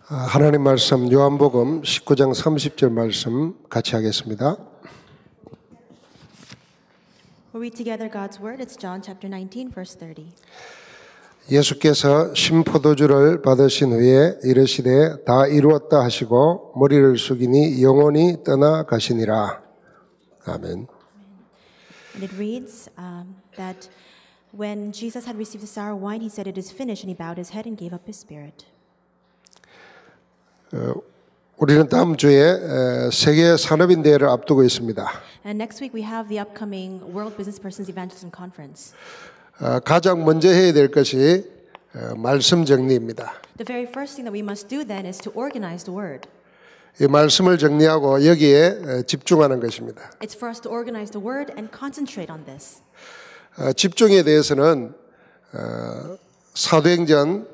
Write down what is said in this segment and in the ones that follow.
하나님 말씀 요한복음 19장 30절 말씀 같이 하겠습니다. We'll read together God's word. It's John chapter 19 verse 30. 예수께서 신포도주를 받으신 후에 이르시되 다 이루었다 하시고 머리를 숙이니 영혼이 떠나가시니라. 아멘. And it reads that when Jesus had received the sour wine, he said, "It is finished," and he bowed his head and gave up his spirit. 우리는 다음 주에 세계 산업인대회를 앞두고 있습니다. And next week we have the upcoming World Business Persons Evangelism Conference. 가장 먼저 해야 될 것이 말씀 정리입니다. The very first thing that we must do then is to organize the word. 이 말씀을 정리하고 여기에 집중하는 것입니다. It's for us to organize the word and concentrate on this. 집중에 대해서는 사도행전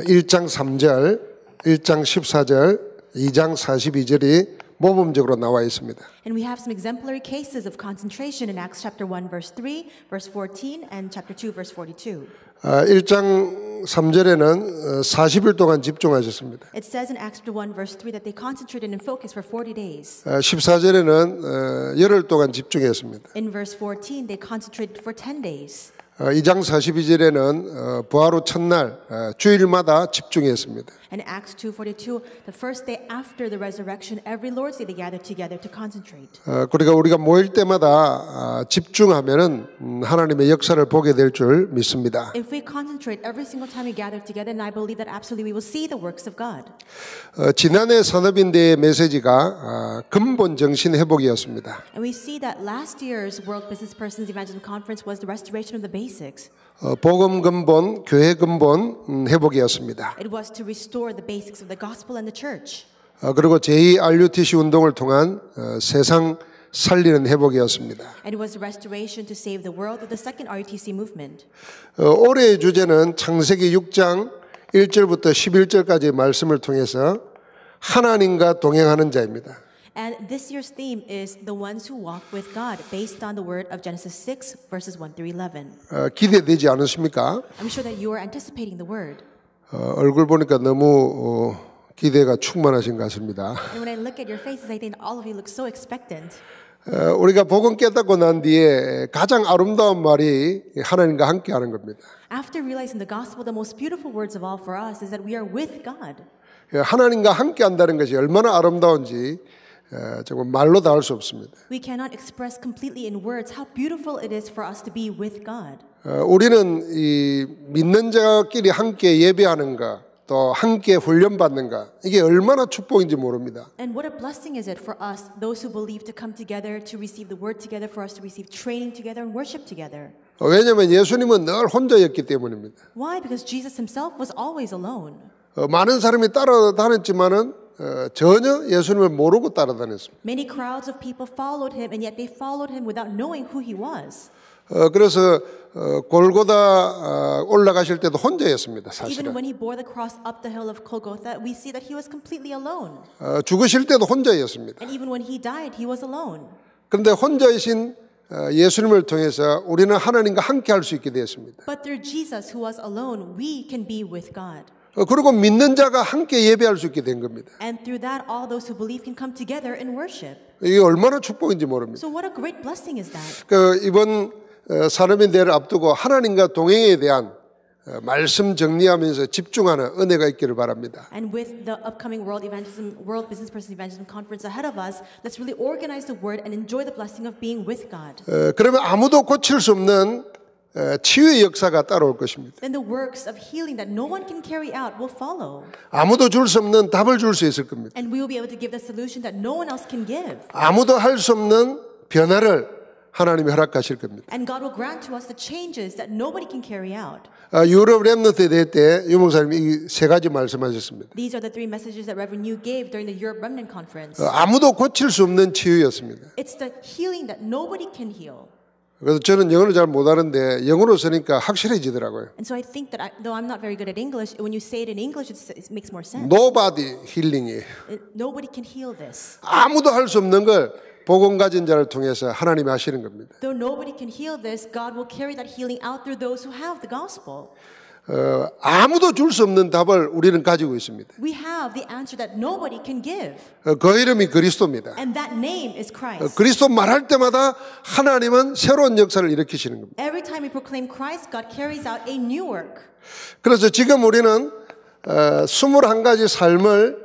1장 3절, 1장 14절, 2장 42절이 모범적으로 나와 있습니다. And we have some exemplary cases of concentration in Acts chapter 1 verse 3, verse 14 and chapter 2 verse 42. 1장 3절에는 40일 동안 집중하셨습니다. It says in Acts chapter 1 verse 3 that they concentrated and focused for 40 days. 14절에는 열흘 동안 집중했습니다. In verse 14 they concentrated for 10 days. 2장 42절에는 부활 후 첫날 주일마다 집중했습니다. And Acts 2:42, the first day after the resurrection, every Lord's Day they gathered together to concentrate. 그러니까 우리가 모일 때마다 집중하면은 하나님의 역사를 보게 될 줄 믿습니다. If we concentrate every single time we gather together, and I believe that absolutely we will see the works of God. 지난해 산업인대의 메시지가 근본 정신 회복이었습니다. And we see that last year's World Business Persons Evangelism Conference was the restoration of the basics. 복음 근본, 교회 근본 회복이었습니다. It was to restore the basics of the gospel and the church. 그리고 제2RUTC 운동을 통한 세상 살리는 회복이었습니다. And it was the restoration to save the world with the second RUTC movement. 올해의 주제는 창세기 6장 1절부터 11절까지의 말씀을 통해서 하나님과 동행하는 자입니다. And this year's theme is the ones who walk with God, based on the word of Genesis 6 verses 1 through 11. 기대되지 않으십니까? I'm sure that you are anticipating the word. 얼굴 보니까 너무 기대가 충만하신 것 같습니다. And when I look at your faces, I think all of you look so expectant. 우리가 복음 깨닫고 난 뒤에 가장 아름다운 말이 하나님과 함께하는 겁니다. After realizing the gospel, the most beautiful words of all for us is that we are with God. 하나님과 함께한다는 것이 얼마나 아름다운지 정말 말로 다 할 수 없습니다. We cannot express completely in words how beautiful it is for us to be with God. 우리는 이 믿는 자끼리 함께 예배하는가 또 함께 훈련받는가 이게 얼마나 축복인지 모릅니다. And what a blessing is it for us, those who believe, to come together, to receive the word together, for us to receive training together and worship together. 왜냐하면 예수님은 늘 혼자였기 때문입니다. Why? Because Jesus himself was always alone. 많은 사람이 따라다녔지만은 전혀 예수님을 모르고 따라다녔습니다. Many crowds of people followed him, and yet they followed him without knowing who he was. 그래서 골고다 올라가실 때도 혼자였습니다. Even 사실은. when he bore the cross up the hill of Golgotha, we see that he was completely alone. 죽으실 때도 혼자였습니다. And even when he died, he was alone. 그런데 혼자이신 예수님을 통해서 우리는 하나님과 함께 할 수 있게 되었습니다. But through Jesus, who was alone, we can be with God. 그리고 믿는 자가 함께 예배할 수 있게 된 겁니다. And through that, all those who believe can come together and worship. 이게 얼마나 축복인지 모릅니다. So what a great blessing is that? 이번 산업인대회를 앞두고 하나님과 동행에 대한 말씀 정리하면서 집중하는 은혜가 있기를 바랍니다. And with the upcoming World Business Persons Evangelism Conference ahead of us, let's really organize the word and enjoy the blessing of being with God. 그러면 아무도 고칠 수 없는 치유의 역사가 따라올 것입니다. Then the works of healing that no one can carry out will follow. 아무도 줄 수 없는 답을 줄 수 있을 겁니다. And we will be able to give the solution that no one else can give. 아무도 할 수 없는 변화를 하나님이 허락하실 겁니다. And God will grant to us the changes that nobody can carry out. 유럽 렘넌트 대회 때 유목사님이 이 세 가지 말씀하셨습니다. These are the three messages that Reverend Yu gave during the Europe Remnant Conference. 아무도 고칠 수 없는 치유였습니다. It's the healing that nobody can heal. 그래서 저는 영어를 잘 못하는데 영어로 쓰니까 확실해지더라고요. And so I think that though I'm not very good at English, when you say it in English, it makes more sense. Nobody 힐링이에요. Nobody can heal this. 아무도 할 수 없는 걸 복음 가진 자를 통해서 하나님이 하시는 겁니다. Though nobody can heal this, God will carry that healing out through those who have the gospel. 아무도 줄 수 없는 답을 우리는 가지고 있습니다. We have the answer that nobody can give. 그 이름이 그리스도입니다. And that name is Christ. 그리스도 말할 때마다 하나님은 새로운 역사를 일으키시는 겁니다. Every time we proclaim Christ, God carries out a new work. 그래서 지금 우리는 21가지 삶을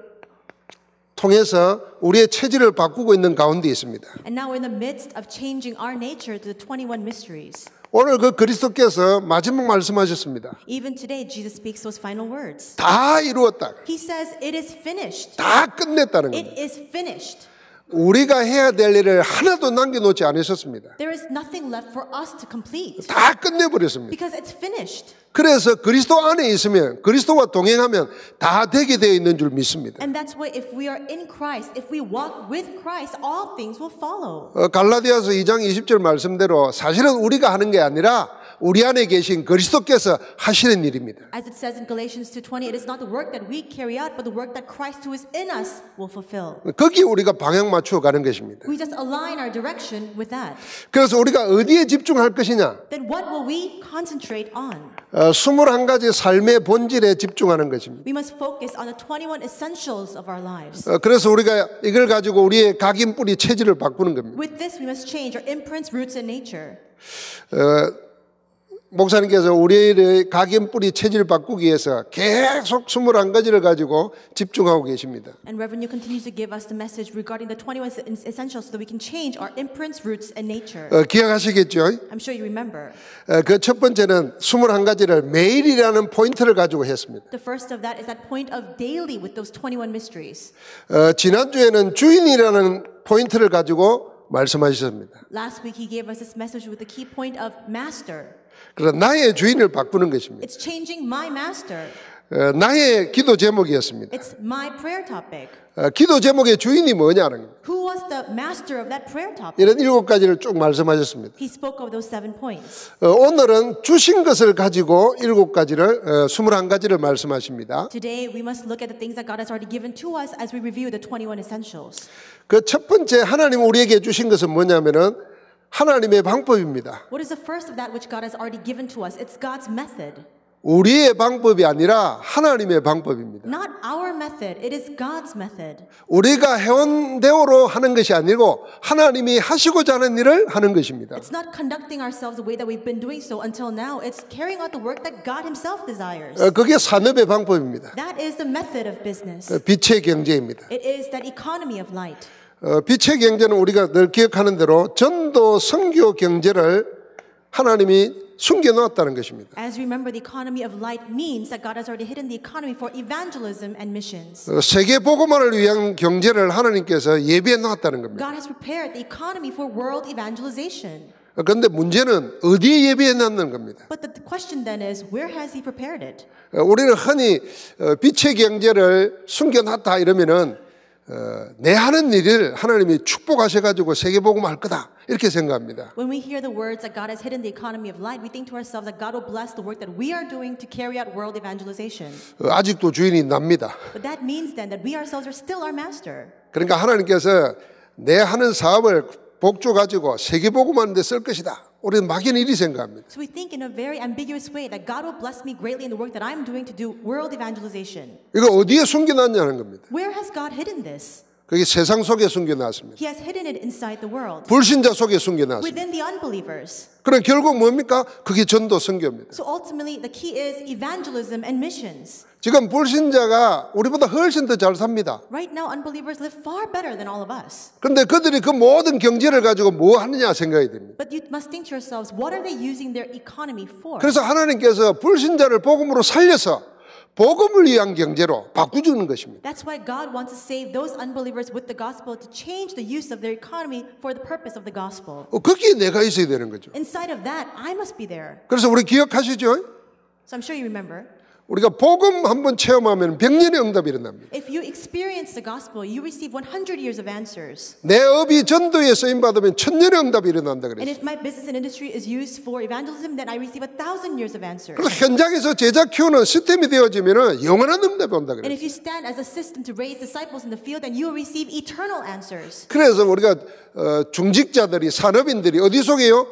통해서 우리의 체질을 바꾸고 있는 가운데 있습니다. And now we're in the midst of changing our nature to the 21 mysteries. 오늘 그 그리스도께서 마지막 말씀하셨습니다. Even today, Jesus speaks those final words. 다 이루었다. He says, it is finished. 다 끝냈다는 It 겁니다. is finished. 우리가 해야 될 일을 하나도 남겨놓지 않으셨습니다. There is nothing left for us to complete. 다 끝내버렸습니다. Because it's finished. 그래서 그리스도 안에 있으면 그리스도와 동행하면 다 되게 되어 있는 줄 믿습니다. And that's why if we are in Christ, if we walk with Christ, all things will follow. 갈라디아서 2장 20절 말씀대로 사실은 우리가 하는 게 아니라 우리 안에 계신 그리스도께서 하시는 일입니다. As it says in Galatians 2:20, it is not the work that we carry out, but the work that Christ who is in us will fulfill. 거기에 우리가 방향 맞추어 가는 것입니다. We just align our direction with that. 그래서 우리가 어디에 집중할 것이냐? Then what will we concentrate on? 21가지 삶의 본질에 집중하는 것입니다. We must focus on the 21 essentials of our lives. 그래서 우리가 이걸 가지고 우리의 각인뿌리 체질을 바꾸는 겁니다. With this, we must change our imprints, roots, and nature. 목사님께서 우리의 각인뿌리 체질을 바꾸기 위해서 계속 21가지를 가지고 집중하고 계십니다. And Reverend Yu continues to give us the message regarding the 21 essentials so that we can change our imprints, roots, and nature. 기억하시겠죠? I'm sure you remember. 그 첫 번째는 21가지를 매일이라는 포인트를 가지고 했습니다. The first of that is that point of daily with those 21 mysteries. 지난주에는 주인이라는 포인트를 가지고 말씀하셨습니다. Last week he gave us this message with the key point of master. 그래서 나의 주인을 바꾸는 것입니다. It's changing my master. 나의 기도 제목이었습니다. It's my prayer topic. 기도 제목의 주인이 뭐냐는 겁니다. Who was the master of that prayer topic? 이런 7가지를 쭉 말씀하셨습니다. He spoke of those 7 points. 오늘은 주신 것을 가지고 21가지를 말씀하십니다. Today we must look at the things that God has already given to us as we review the 21 essentials. 그 첫 번째 하나님 우리에게 주신 것은 뭐냐면은 하나님의 방법입니다. What is the first of that which God has already given to us? It's God's method. 우리의 방법이 아니라 하나님의 방법입니다. Not our method, it is God's method. 우리가 해온 대로로 하는 것이 아니고 하나님이 하시고자 하는 일을 하는 것입니다. It's not conducting ourselves the way that we've been doing so until now. It's carrying out the work that God himself desires. 그게 산업의 방법입니다. That is the method of business. 빛의 경제입니다. It is that economy of light. 빛의 경제는 우리가 늘 기억하는 대로 전도 선교 경제를 하나님이 숨겨놓았다는 것입니다. As we remember, the economy of light means that God has already hidden the economy for evangelism and missions. 세계 복음화를 위한 경제를 하나님께서 예비해 놓았다는 겁니다. God has prepared the economy for world evangelization. 그런데 문제는 어디에 예비해 놨는 겁니다. But the question then is, where has he prepared it? 우리는 흔히 빛의 경제를 숨겨놨다 이러면은 내 하는 일을 하나님이 축복하셔가지고 세계복음 할 거다 이렇게 생각합니다. When we hear the words that God has hidden the economy of light, we think to ourselves that God will bless the work that we are doing to carry out world evangelization. 아직도 주인이 납니다. But that means then that we ourselves are still our master. 그러니까 하나님께서 내 하는 사업을 복주 가지고 세계복음 하는 데 쓸 것이다. 우리는 막연히 이리 생각합니다. So we think in a very ambiguous way that God will bless me greatly in the work that I'm doing to do world evangelization. 이거 어디에 숨겨놨냐는 겁니다. Where has God hidden this? 그게 세상 속에 숨겨놨습니다. He has hidden it inside the world, 불신자 속에 숨겨놨습니다. within the unbelievers. 그럼 결국 뭡니까? 그게 전도 선교입니다. So ultimately, the key is evangelism and missions. 지금 불신자가 우리보다 훨씬 더 잘 삽니다. Right now, unbelievers live far better than all of us. 그런데 그들이 그 모든 경제를 가지고 뭐 하느냐 생각이 됩니다. But you must think to yourselves, what are they using their economy for? 그래서 하나님께서 불신자를 복음으로 살려서 복음을 위한 경제로 바꾸주는 것입니다. That's why God wants to save those unbelievers with the gospel to change the use of their economy for the purpose of the gospel. 거기에 내가 있어야 되는 거죠. Inside of that, I must be there. 그래서 우리 기억하시죠? So I'm sure you remember. 우리가 복음 한번 체험하면 100년의 응답이 일어납니다. If you experience the gospel, you receive 100 years of answers. 내 업이 전도에 쓰임 받으면 1000년의 응답이 일어난다 And 그랬어요. if my business and industry is used for evangelism, then I receive 1,000 years of answers. 그래서 현장에서 제자 키우는 시스템이 되어지면 영원한 응답이 온다 And if 그랬어요. you stand as a system to raise disciples in the field, then you will receive eternal answers. 그래서 우리가 중직자들이 산업인들이 어디 속에요?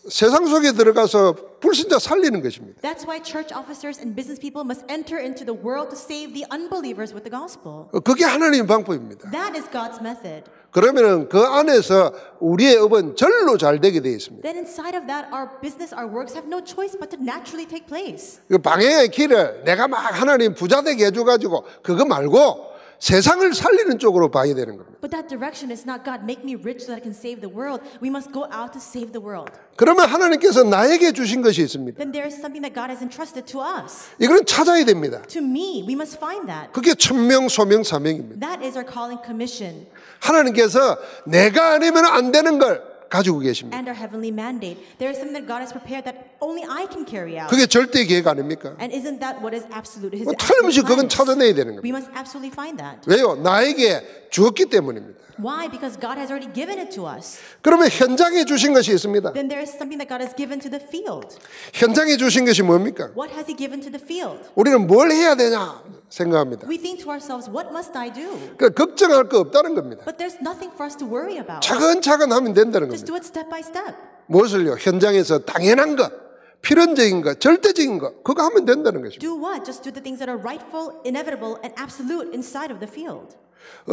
세상 속에 들어가서 불신자 살리는 것입니다. That's why church officers and business people must enter into the world to save the unbelievers with the gospel. 그게 하나님의 방법입니다. That is God's method. 그러면은 그 안에서 우리의 업은 절로 잘 되게 되어 있습니다. Then inside of that, our business, our works have no choice but to naturally take place. 그 방해의 길을 내가 막 하나님 부자 되게 해줘가지고 그거 말고 세상을 살리는 쪽으로 봐야 되는 겁니다. But that direction is not God, make me rich so that I can save the world. We must go out to save the world. 그러면 하나님께서 나에게 주신 것이 있습니다. Then there is something that God has entrusted to us. 이거는 찾아야 됩니다. To me, we must find that. 그게 천명, 소명, 사명입니다. That is our calling commission. 하나님께서 내가 아니면 안 되는 걸 가지고 계십니다. And our heavenly mandate. There is something that God has prepared that only I can carry out. 그게 절대 계획 아닙니까? And isn't that what is absolute? His 틀림없이 그건 absolute 찾아내야 되는 plans? We 겁니다. must absolutely find that. 왜요? 나에게 주었기 때문입니다. Why? Because God has already given it to us. 그러면 현장에 주신 것이 있습니다. Then there is something that God has given to the field. 현장에 주신 것이 뭡니까? What has He given to the field? 우리는 뭘 해야 되냐 생각합니다. We think to ourselves, what must I do? 그러니까 걱정할 거 없다는 겁니다. But there's nothing for us to worry about. 차근차근 하면 된다는 Just 겁니다. do it step by step. 무엇을요? 현장에서 당연한 것, 필연적인 것, 절대적인 것 그거 하면 된다는 것입니다. Do what? Just do the things that are rightful, inevitable, and absolute inside of the field.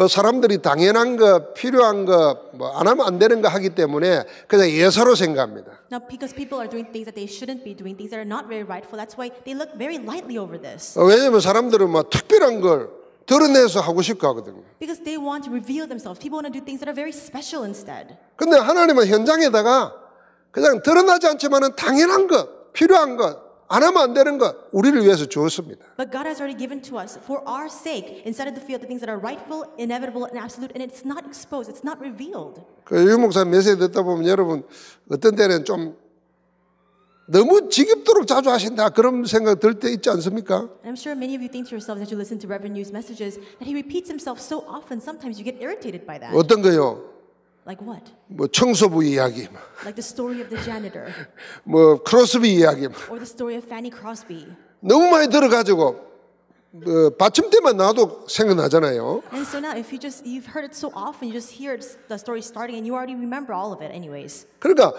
사람들이 당연한 것, 필요한 것, 뭐 안 하면 안 되는 거 하기 때문에 그냥 예사로 생각합니다. Now, because people are doing things that they shouldn't be doing, things that are not very rightful, that's why they look very lightly over this. 왜냐하면 사람들은 뭐 특별한 걸 드러내서 하고 싶고 하거든요. Because they want to reveal themselves. People want to do things that are very special instead. 근데 하나님은 현장에다가 그냥 드러나지 않지만은 당연한 것, 필요한 것, 안 하면 안 되는 것 우리를 위해서 주었습니다. But God has already given to us for our sake inside of the field the things that are rightful, inevitable, and absolute, and it's not exposed, it's not revealed. 그 유 목사님 메시지 듣다 보면 여러분 어떤 때는 좀 너무 지겹도록 자주 하신다 그런 생각 들 때 있지 않습니까? And I'm sure many of you think to yourselves as you listen to Reverend New's messages that he repeats himself so often, sometimes you get irritated by that. 어떤 거요? Like what? 뭐 청소부 이야기, Like the story of the janitor 뭐 크로스비 이야기, or the story of Fanny Crosby. 너무 많이 들어가지고 받침대만 나와도 생각나잖아요. And so now if you've heard it so often, you just hear the story starting and you already remember all of it anyways. 그러니까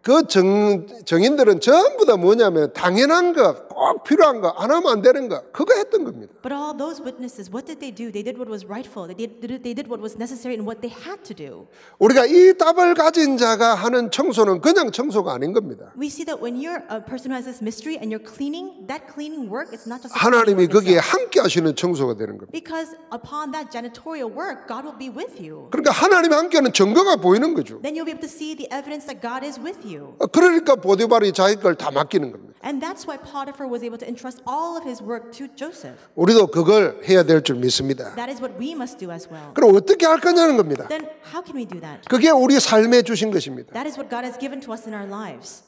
그 정인들은 전부 다 뭐냐면 당연한 것, 꼭 필요한 것, 안 하면 안 되는 것 그거 했던 겁니다. But all those witnesses, what did they do? They did what was rightful. They did what was necessary and what they had to do. 우리가 이 답을 가진 자가 하는 청소는 그냥 청소가 아닌 겁니다. We see that when you're a person who has this mystery and you're cleaning, that cleaning work is not just 하나님이 거기에 함께 하시는 청소가 되는 겁니다. because upon that janitorial work, God will be with you. 그러니까 하나님이 함께하는 증거가 보이는 거죠. Then you'll be able to see the evidence that God is with you. 그러니까 보디발이 자기 걸 다 맡기는 겁니다. And that's why Potiphar was able to entrust all of his work to Joseph. 우리도 그걸 해야 될 줄 믿습니다. That is what we must do as well. 그럼 어떻게 할 거냐는 겁니다. Then how can we do that? 그게 우리 삶에 주신 것입니다. That is what God has given to us in our lives.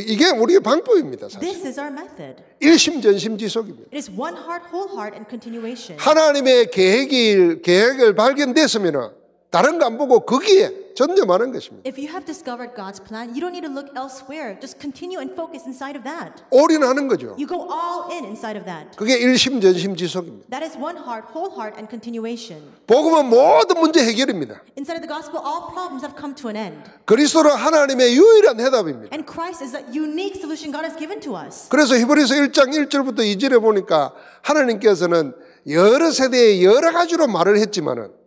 이게 우리의 방법입니다. 사실. This is our method. 일심전심지속입니다. It is one heart, whole heart, and continuation. 하나님의 계획을 발견됐으면 다른 거 안 보고 거기에 전념하는 것입니다. If you have discovered God's plan, you don't need to look elsewhere. Just continue and focus inside of that. 올인하는 거죠. You go all in inside of that. 그게 일심전심지속입니다. That is one heart, whole heart, and continuation. 복음은 모든 문제 해결입니다. Inside of the gospel, all problems have come to an end. 그리스도는 하나님의 유일한 해답입니다. And Christ is a unique solution God has given to us. 그래서 히브리서 1장 1절부터 2절에 보니까 하나님께서는 여러 세대에 여러 가지로 말을 했지만은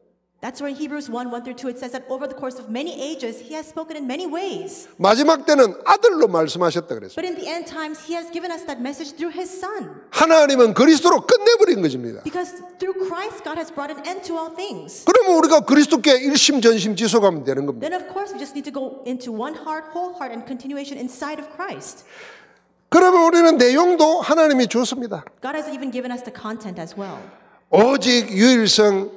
That's where in Hebrews 1:1-2 it says that over the course of many ages he has spoken in many ways. 마지막 때는 아들로 말씀하셨다 그랬어요. But in the end times he has given us that message through his son. 하나님은 그리스도로 끝내버린 것입니다. Because through Christ God has brought an end to all things. 그러면 우리가 그리스도께 일심전심지속하면 되는 겁니다. Then of course we just need to go into one heart, whole heart, and continuation inside of Christ. 그러면 우리는 내용도 하나님이 줬습니다. God has even given us the content as well. 오직 유일성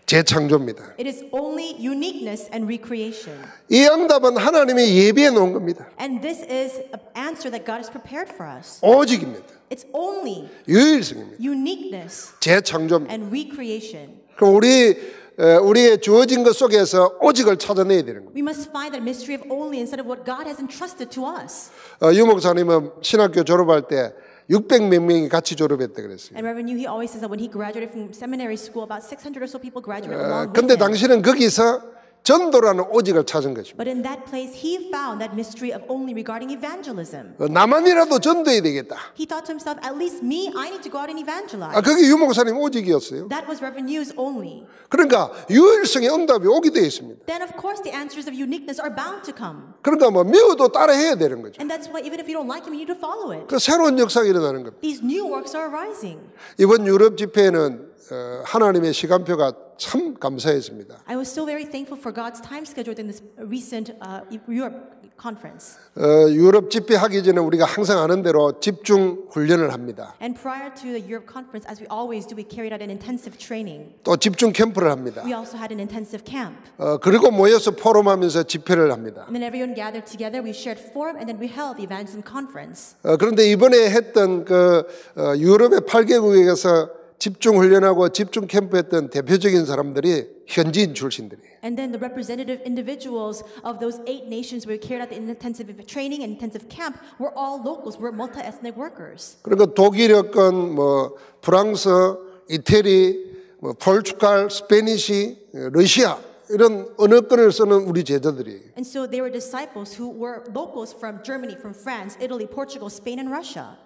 재창조입니다. It is only uniqueness and recreation. 이 응답은 하나님이 예비해 놓은 겁니다. And this is an answer that God has prepared for us. 오직입니다. It's only 유일성입니다. uniqueness 재창조입니다. and recreation. 그럼 우리의 주어진 것 속에서 오직을 찾아내야 되는 겁니다. We must find that mystery of only instead of what God has entrusted to us. 유 목사님은 신학교 졸업할 때 600몇 명이 같이 졸업했다 그랬어요. And Reverend Yu, he always says that when he graduated from seminary school, about 600 or so people graduated along with 근데 him. 당신은 거기서 전도라는 오직을 찾은 것입니다. But in that place, he found that mystery of only regarding evangelism. 나만이라도 전도해야 되겠다. He thought to himself, at least me, I need to go out and evangelize. 그게 유목사님 오직이었어요. That was Reverend Yu's only. 그러니까 유일성의 응답이 오게 되어 있습니다. Then of course the answers of uniqueness are bound to come. 그러니까 뭐 미워도 따라해야 되는 거죠. And that's why even if you don't like him, you need to follow it. 그 새로운 역사가 일어나는 겁니다. These new works are arising. 이번 유럽 집회에는 하나님의 시간표가 참 감사했습니다. I was so very thankful for God's time schedule in this recent Europe conference. 유럽 집회 하기 전에 우리가 항상 아는 대로 집중 훈련을 합니다. And prior to the Europe conference, as we always do, we carried out an intensive training. 또 집중 캠프를 합니다. We also had an intensive camp. 그리고 모여서 포럼하면서 집회를 합니다. And then everyone gathered together, we shared forum, and then we held the evangelism conference. 그런데 이번에 했던 유럽의 8개국에서 집중 훈련하고 집중 캠프했던 대표적인 사람들이 현지인 출신들이에요. And then the representative individuals of those 8 nations where we carried out the intensive training and intensive camp were all locals, were multi-ethnic workers. 그러니까 독일어권, 프랑스, 이태리, 포르투갈, 스페니시, 러시아 이런 언어권을 쓰는 우리 제자들이에요. And so they were disciples who were locals from Germany, from France, Italy, Portugal, Spain, and Russia.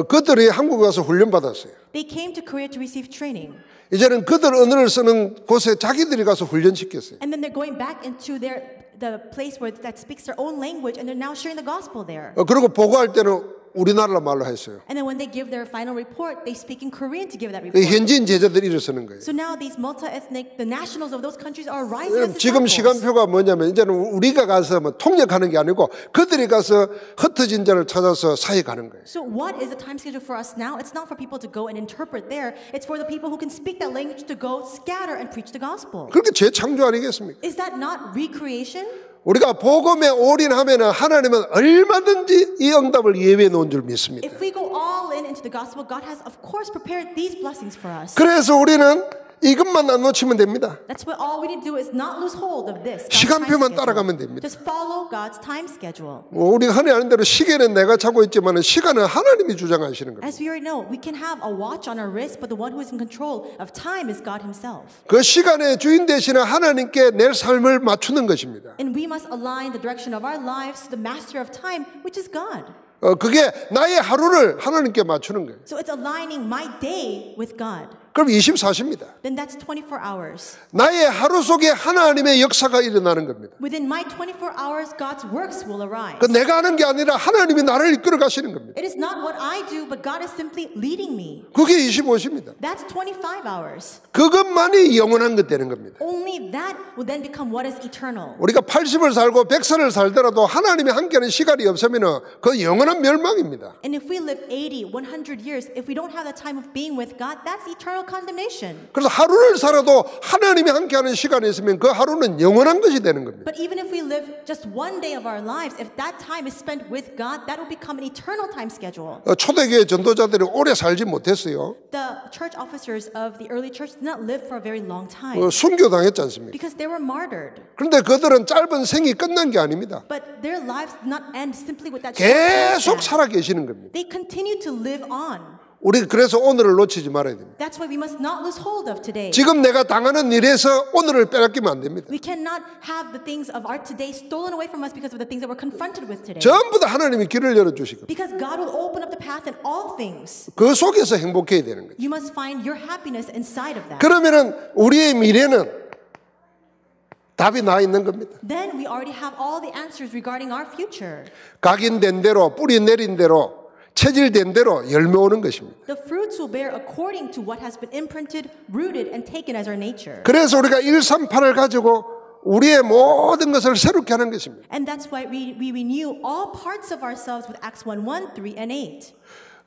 그들이 한국에 와서 훈련받았어요. They came to Korea to receive training. 이제는 그들 언어를 쓰는 곳에 자기들이 가서 훈련시켰어요. And then they're going back into the place where that speaks their own language, and they're now sharing the gospel there. 그리고 보고할 때는 우리나라 말로 했어요. And then when they give their final report, they speak in Korean to give that report. 현지인 제자들이 일어서는 거예요. So now these multi-ethnic, the nationals of those countries are rising as 지금 disciples. 시간표가 뭐냐면 이제는 우리가 가서 통역하는 게 아니고 그들이 가서 흩어진 자를 찾아서 사역하는 거예요. So what is the time schedule for us now? It's not for people to go and interpret there. It's for the people who can speak that language to go scatter and preach the gospel. 그렇게 재창조 아니겠습니까? Is that not recreation? 우리가 복음에 올인하면 하나님은 얼마든지 이 응답을 예비해 놓은 줄 믿습니다. If we go all in into the gospel, God has of course prepared these blessings for us. 그래서 우리는 이것만 안 놓치면 됩니다. That's why all we need to do is not lose hold of this. 시간표만 따라가면 됩니다. Just follow God's time schedule. 우리가 흔히 아는 대로 시계는 내가 차고 있지만 시간은 하나님이 주장하시는 겁니다. As we already know, we can have a watch on our wrist, but the one who is in control of time is God Himself. 그 시간의 주인 되시는 하나님께 내 삶을 맞추는 것입니다. And we must align the direction of our lives to the master of time, which is God. 그게 나의 하루를 하나님께 맞추는 거예요. So it's aligning my day with God. 그럼 24시입니다. Then that's 24 hours. 나의 하루 속에 하나님의 역사가 일어나는 겁니다. Within my 24 hours, God's works will arise. 그 내가 하는 게 아니라 하나님이 나를 이끌어 가시는 겁니다. It is not what I do, but God is simply leading me. 그게 25시입니다. That's 25 hours. 그것만이 영원한 것 되는 겁니다. Only that will then become what is eternal. 우리가 80을 살고 100살을 살더라도 하나님이 함께하는 시간이 없으면 그 영원한 멸망입니다. And if we live 80, 100 years, if we don't have the time of being with God, that's eternal condemnation. 그래서 하루를 살아도 하나님이 함께하는 시간이 있으면 그 하루는 영원한 것이 되는 겁니다. But even if we live just one day of our lives, if that time is spent with God, that will become an eternal time schedule. 초대교회 전도자들이 오래 살지 못했어요. The church officers of the early church did not live for a very long time 순교당했지 않습니까? because they were martyred. 그런데 그들은 짧은 생이 끝난 게 아닙니다. But their lives did not end simply with that short 계속 lifespan. 살아 계시는 겁니다. They continue to live on. 우리 그래서 오늘을 놓치지 말아야 됩니다. That's why we must not lose hold of today. 지금 내가 당하는 일에서 오늘을 빼앗기면 안 됩니다. We cannot have the things of our today stolen away from us because of the things that we're confronted with today. 전부 다 하나님이 길을 열어주시고 Because God will open up the path in all things. 그 속에서 행복해야 되는 거죠. You must find your happiness inside of that. 그러면은 우리의 미래는 답이 나 있는 겁니다. Then we already have all the answers regarding our future. 각인된 대로 뿌리 내린 대로 체질된 대로 열매 오는 것입니다. The fruits will bear according to what has been imprinted, rooted, and taken as our nature. 그래서 우리가 138을 가지고 우리의 모든 것을 새롭게 하는 것입니다. And that's why we renew all parts of ourselves with Acts 1:1, 3, and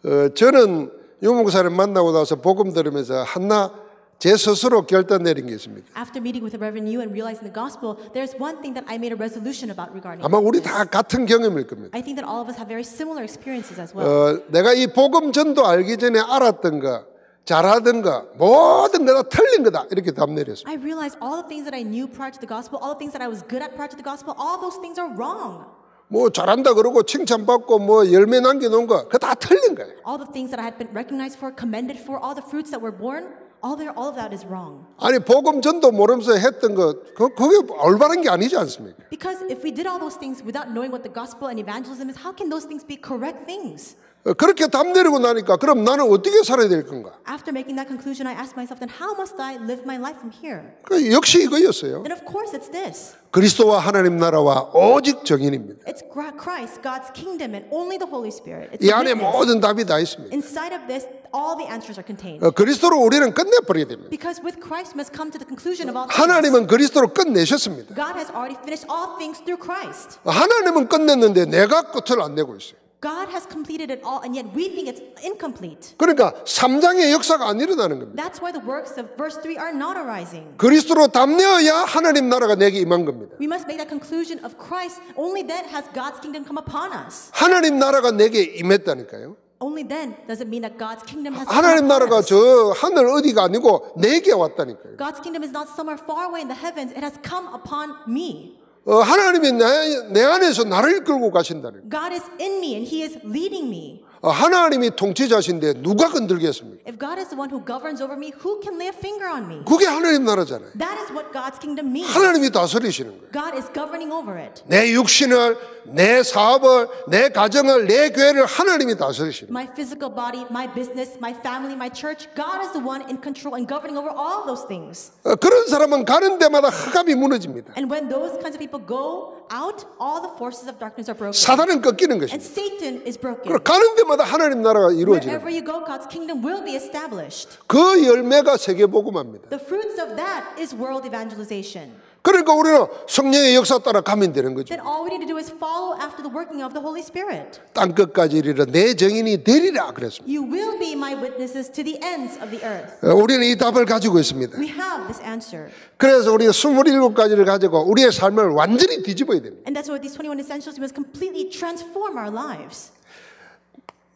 8. 저는 유목사를 만나고 나서 복음 들으면서 하나 제 스스로 결단 내린 게 있습니다. After meeting with the Reverend Yu and realizing the gospel, there's one thing that I made a resolution about regarding 아마 우리 this. 다 같은 경험일 겁니다. I think that all of us have very similar experiences as well. 내가 이 복음 전도 알기 전에 알았던 거, 잘하던 거, 모든 거 다 틀린 거다 이렇게 답 내렸습니다. I realized all the things that I knew prior to the gospel, all the things that I was good at prior to the gospel, all those things are wrong. 뭐 잘한다 그러고 칭찬받고 뭐 열매 남겨놓은 거 그거 다 틀린 거예요. All the things that I had been recognized for, commended for, all the fruits that were born, all of that is wrong. 아니 복음 전도 모르면서 했던 그게 올바른 게 아니지 않습니까? Because if we did all those things without knowing what the gospel and evangelism is, how can those things be correct things? 그렇게 답 내리고 나니까 그럼 나는 어떻게 살아야 될 건가? After making that conclusion, I asked myself, then how must I live my life from here? 역시 이거였어요. Then of course it's this. 그리스도와 하나님 나라와 오직 정인입니다. It's Christ, God's kingdom, and only the Holy Spirit. It's 이 안에 witness. 모든 답이 다 있습니다. Inside of this, all the answers are contained. 그리스도로 우리는 끝내버려야 됩니다. Because with Christ, we must come to the conclusion of all things. 하나님은 그리스도로 끝내셨습니다. God has already finished all things through Christ. 하나님은 끝냈는데 내가 끝을 안 내고 있어요. God has completed it all, and yet we think it's incomplete. 그러니까 3장의 역사가 안 일어나는 겁니다. That's why the works of verse 3 are not arising. 그리스도로 답내어야 하나님 나라가 내게 임한 겁니다. We must make that conclusion of Christ. Only then has God's kingdom come upon us. 하나님 나라가 내게 임했다니까요. Only then does it mean that God's kingdom has come 하나님 upon 나라가 us. 저 하늘 어디가 아니고 내게 왔다니까요. God's kingdom is not somewhere far away in the heavens. It has come upon me. 하나님이 내 안에서 나를 끌고 가신다는. God is in me and He is leading me. 하나님이 통치자신데 누가 건들겠습니까? If God is the one who governs over me, who can lay a finger on me? 그게 하나님 나라잖아요. That is what God's kingdom means. 하나님이 다스리시는 거예요. God is governing over it. 내 육신을, 내 사업을, 내 가정을, 내 교회를 하나님이 다스리시는 거예요. My physical body, my business, my family, my church, God is the one in control and governing over all those things. 그런 사람은 가는 데마다 흑암이 무너집니다. And when those kinds of people go out, all the forces of darkness are broken. 사단은 꺾이는 And 것입니다. Satan is broken. 그리고 가는 데마다 하나님 나라가 이루어지는 Wherever you go, God's kingdom will be established. 그 열매가 세계복음화입니다. The fruits of that is world evangelization. 그러니까 우리는 성령의 역사 따라 가면 되는 거죠. Then all we need to do is follow after the working of the Holy Spirit. 땅끝까지 이르러 내 정인이 되리라 그랬습니다. You will be my witnesses to the ends of the earth. 우리는 이 답을 가지고 있습니다. We have this answer. 그래서 우리가 27가지를 가지고 우리의 삶을 완전히 뒤집어야 됩니다. And that's why these 21 essentials, we must completely transform our lives.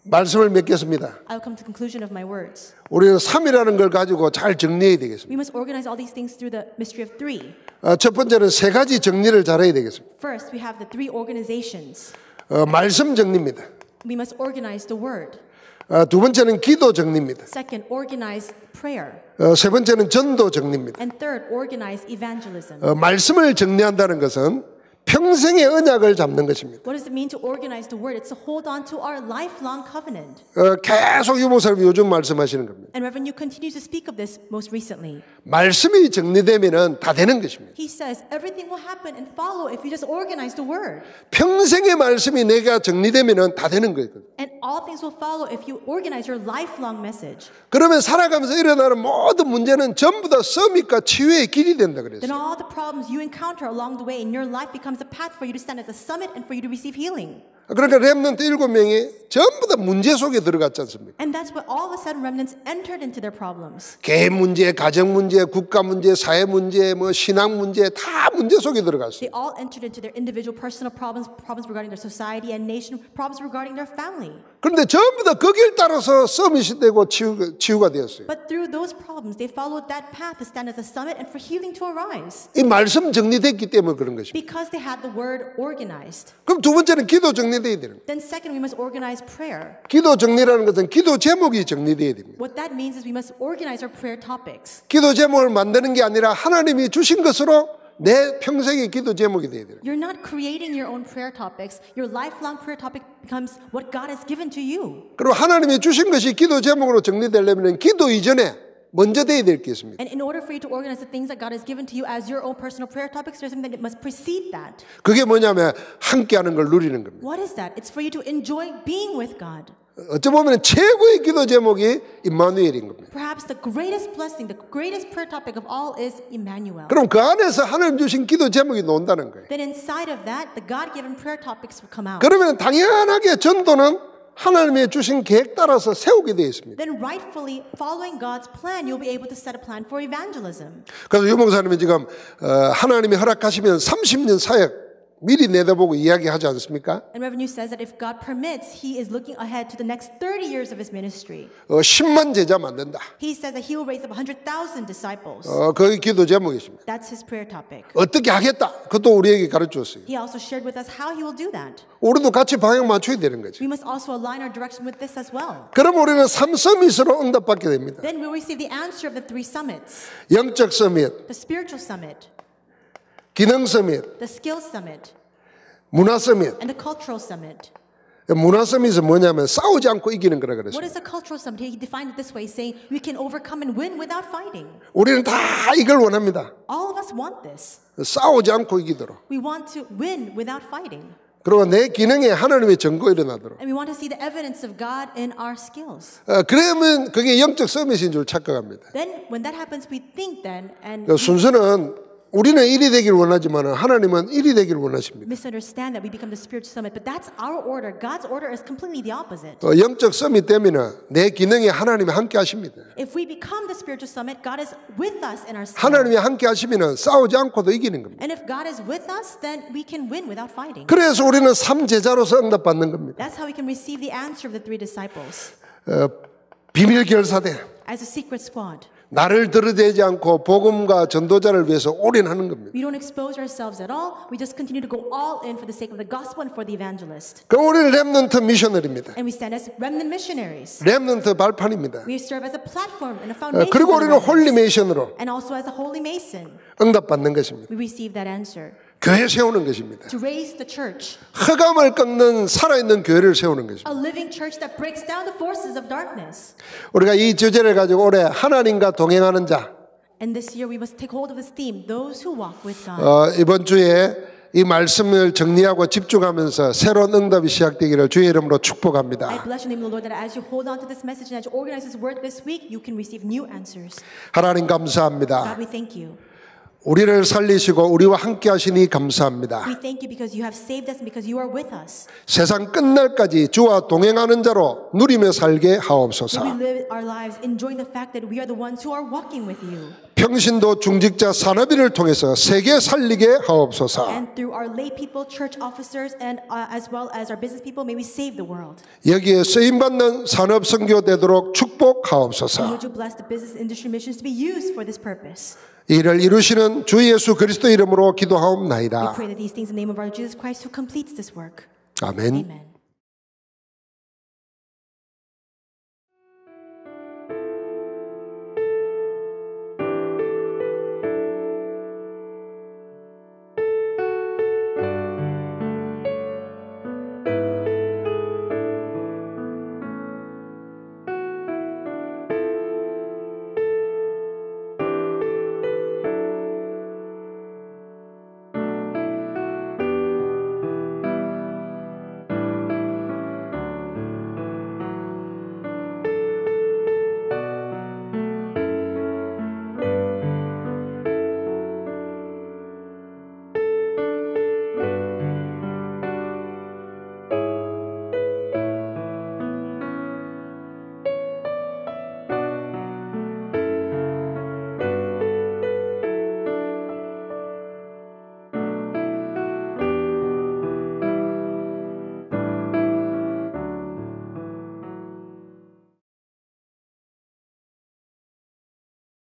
말씀을 맺겠습니다. I'll come to the conclusion of my words. 우리는 3이라는 걸 가지고 잘 정리해야 되겠습니다. We must organize all these things through the mystery of 3. 첫 번째는 3가지 정리를 잘해야 되겠습니다. First, we have the 3 organizations. 말씀 정리입니다. We must organize the word. 두 번째는 기도 정리입니다. Second, organize prayer. 세 번째는 전도 정리입니다. And third, organize evangelism. 말씀을 정리한다는 것은 평생의 언약을 잡는 것입니다. What does it mean to organize the word? It's to hold on to our lifelong covenant. 계속 유목사님이 요즘 말씀하시는 겁니다. And Reverend, you continue to speak of this most recently. 말씀이 정리되면 다 되는 것입니다. He says everything will happen and follow if you just organize the word. 평생의 말씀이 내가 정리되면 다 되는 거예요. And all things will follow if you organize your lifelong message. 그러면 살아가면서 일어나는 모든 문제는 전부 다 썸이니까 치유의 길이 된다 그랬어요. Then all the problems you encounter along the way in your life becomes a path for you to stand as a summit and for you to receive healing. 그러니까 렘넌트 7명이 전부 다 문제 속에 들어갔지 않습니까? And that's why all of a sudden remnants entered into their problems. 개인 문제, 가정 문제, 국가 문제, 사회 문제, 신앙 문제 다 문제 속에 들어갔어요. They all entered into their individual personal problems, problems regarding their society and nation, problems regarding their family. 그런데 전부 다 그 길 따라서 서밋이 되고 치유가 되었어요. But through those problems, they followed that path to stand as a summit and for healing to arise. 이 말씀 정리됐기 때문에 그런 것입니다. Because they had the word organized. 그럼 두 번째는 기도 정리돼야 되는 거예요. Then second, we must organize prayer. 기도 정리라는 것은 기도 제목이 정리돼야 됩니다. What that means is we must organize our prayer topics. 기도 제목을 만드는 게 아니라 하나님이 주신 것으로 내 평생의 기도 제목이 돼야 돼요. You're not creating your own prayer topics. Your lifelong prayer topic becomes what God has given to you. 그리고 하나님이 주신 것이 기도 제목으로 정리되려면 기도 이전에 먼저 돼야 될 게 있습니다. And in order for you to organize the things that God has given to you as your own personal prayer topics, there's something that must precede that. 그게 뭐냐면 함께하는 걸 누리는 겁니다. What is that? It's for you to enjoy being with God. 어찌 보면 최고의 기도 제목이 임마누엘인 겁니다. Perhaps the greatest blessing, the greatest prayer topic of all is Emmanuel. 그럼 그 안에서 하나님 주신 기도 제목이 나온다는 거예요. Then inside of that, the God-given prayer topics will come out. 그러면 당연하게 전도는 하나님의 주신 계획 따라서 세우게 되어 있습니다. Then rightfully following God's plan, you'll be able to set a plan for evangelism. 그래서 유 목사님이 지금 하나님이 허락하시면 30년 사역 미리 내다보고 이야기하지 않습니까? And Reverend Yu says that if God permits, he is looking ahead to the next 30 years of his ministry. 10만 제자 만든다. He says that he will raise up 100,000 disciples. 그게 기도 제목이십니다. That's his prayer topic. 어떻게 하겠다. 그것도 우리에게 가르쳤어요. He also shared with us how he will do that. 우리도 같이 방향 맞춰야 되는 거죠. We must also align our direction with this as well. 그럼 우리는 3서밋으로 응답받게 됩니다. Then we'll receive the answer of the 3 summits. 영적 서밋, The spiritual summit, 기능 서밋, the skills summit, 문화 서밋. and the cultural summit. 문화 서밋은 뭐냐면 싸우지 않고 이기는 거라 What 그랬어요. is a cultural summit? He defined it this way, saying we can overcome and win without fighting. 우리는 다 이걸 원합니다. All of us want this. 싸우지 않고 이기도록. We want to win without fighting. 그리고 내 기능에 하나님의 증거 일어나도록. And we want to see the evidence of God in our skills. 그러면 그게 영적 서밋인 줄 착각합니다. Then when that happens, we think then and 순서는 우리는 1이 되기를 원하지만 하나님은 1이 되기를 원하십니다. misunderstand that we become the spiritual summit, but that's our order. God's order is completely the opposite. 영적 서밋 되면 내 기능에 하나님이 함께 하십니다. If we become the spiritual summit, God is with us in our skill. 하나님이 함께 하시면 싸우지 않고도 이기는 겁니다. And if God is with us, then we can win without fighting. 그래서 우리는 3제자로서 응답받는 겁니다. That's how we can receive the answer of the 3 disciples. 비밀 결사대. As a secret squad. 나를 들이대지 않고 복음과 전도자를 위해서 올인하는 겁니다. We don't expose ourselves at all. We just continue to go all in for the sake of the gospel and for the evangelist. 그럼 우리는 렘넌트 미셔너리입니다. And we stand as remnant missionaries. 렘넌트 발판입니다. We serve as a platform and a foundation. 그리고 for the 우리는 remnants. 홀리 메이션으로 And also as a holy mason. 응답받는 것입니다. We receive that answer. 교회 세우는 것입니다. To raise the church. 흑암을 꺾는 살아있는 교회를 세우는 것입니다. A living church that breaks down the forces of darkness. 우리가 이 주제를 가지고 올해 하나님과 동행하는 자. And this year we must take hold of this theme, those who walk with God. 이번 주에 이 말씀을 정리하고 집중하면서 새로운 응답이 시작되기를 주의 이름으로 축복합니다. I bless your name, Lord, that as you hold on to this message and as you organize this word this week, you can receive new answers. 하나님 감사합니다. God, we thank you. 우리를 살리시고 우리와 함께 하시니 감사합니다. We thank you because you have saved us and because you are with us. 세상 끝날까지 주와 동행하는 자로 누리며 살게 May we 하옵소서. live our lives enjoying the fact that we are the ones who are walking with you. 평신도 중직자 산업인을 통해서 세계 살리게 하옵소서. And through our lay people, church officers, and as well as our business people, may we save the world. 여기에 쓰임받는 산업 선교 되도록 축복하옵소서. Would you bless the business industry missions to be used for this purpose? 이를 이루시는 주 예수 그리스도 이름으로 We 기도하옵나이다. pray that these things in the name of our Jesus Christ who completes this work. 아멘. Amen.